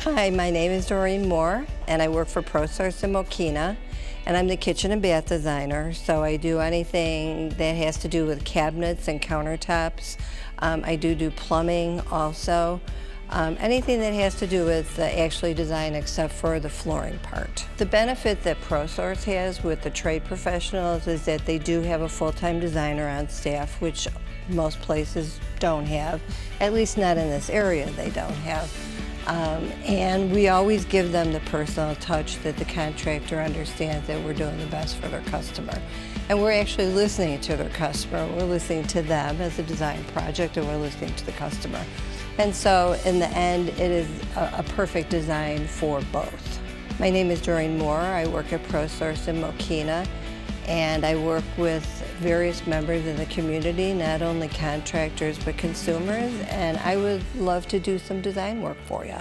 Hi, my name is Doreen Moore, and I work for ProSource in Mokina, and I'm the kitchen and bath designer. So I do anything that has to do with cabinets and countertops. I do plumbing also. Anything that has to do with actually design except for the flooring part. The benefit that ProSource has with the trade professionals is that they do have a full-time designer on staff, which most places don't have, at least not in this area they don't have. And we always give them the personal touch that the contractor understands that we're doing the best for their customer. And we're actually listening to their customer. We're listening to them as a design project, and we're listening to the customer. And so in the end, it is a perfect design for both. My name is Doreen Moore. I work at ProSource in Mokina, and I work with various members of the community, not only contractors but consumers, and I would love to do some design work for you.